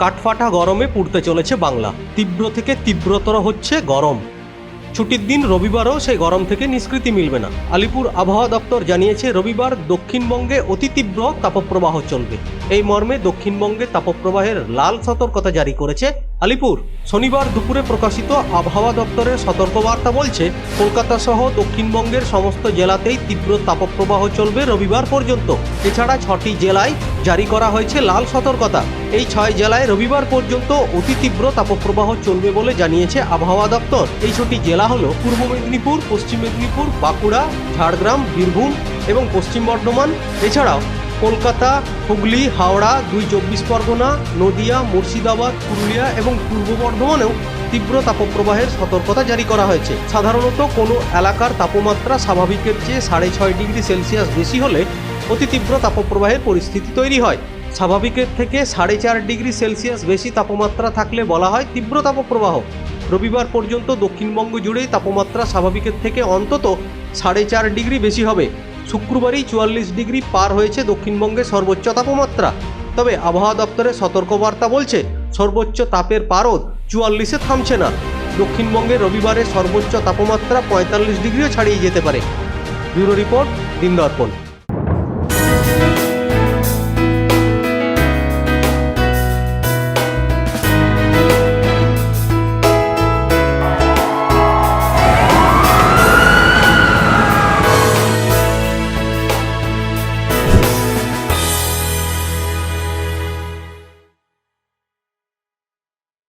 কাঠফাটা গরমে পুড়তে চলেছে বাংলা। তীব্র থেকে তীব্রতর হচ্ছে গরম। ছুটির দিন রবিবারও সেই গরম থেকে নিষ্কৃতি মিলবে না। আলিপুর আবহাওয়া দপ্তর জানিয়েছে রবিবার দক্ষিণবঙ্গে অতি তীব্র তাপপ্রবাহ চলবে। এই মর্মে দক্ষিণবঙ্গে তাপপ্রবাহের লাল সতর্কতা জারি করেছে আলিপুর। শনিবার দুপুরে প্রকাশিত আবহাওয়া দপ্তরের সতর্কবার্তা বলছে কলকাতা সহ দক্ষিণবঙ্গের সমস্ত জেলাতেই তীব্র তাপপ্রবাহ চলবে রবিবার পর্যন্ত। এছাড়া 6টি জেলায় জারি করা হয়েছে লাল সতর্কতা। এই 6 জেলায় রবিবার পর্যন্ত অতি তীব্র তাপপ্রবাহ চলবে বলে জানিয়েছে আবহাওয়া দপ্তর। এই 6টি জেলা হলো পূর্ব মেদিনীপুর, পশ্চিম মেদিনীপুর, বাঁকুড়া, ঝাড়গ্রাম, বীরভূম এবং পশ্চিম বর্ধমান। এছাড়াও কলকাতা, হুগলি, হাওড়া, 2 চব্বিশ পরগনা, নদিয়া, মুর্শিদাবাদ, পুরুলিয়া এবং পূর্ব বর্ধমানেও তীব্র তাপপ্রবাহের সতর্কতা জারি করা হয়েছে। সাধারণত কোনো এলাকার তাপমাত্রা স্বাভাবিকের চেয়ে 6.5 ডিগ্রি সেলসিয়াস বেশি হলে অতি তীব্র তাপপ্রবাহের পরিস্থিতি তৈরি হয়। স্বাভাবিকের থেকে 4.5 ডিগ্রি সেলসিয়াস বেশি তাপমাত্রা থাকলে বলা হয় তীব্র তাপপ্রবাহ। রবিবার পর্যন্ত দক্ষিণবঙ্গ জুড়েই তাপমাত্রা স্বাভাবিকের থেকে অন্তত 4.5 ডিগ্রি বেশি হবে। শুক্রবারই 44 ডিগ্রি পার হয়েছে দক্ষিণবঙ্গের সর্বোচ্চ তাপমাত্রা। তবে আবহাওয়া দপ্তরের সতর্কবার্তা বলছে সর্বোচ্চ তাপের পারদ 44-এ থামছে না। দক্ষিণবঙ্গে রবিবারের সর্বোচ্চ তাপমাত্রা 45 ডিগ্রিও ছাড়িয়ে যেতে পারে। ব্যুরো রিপোর্ট, দিন দর্পণ।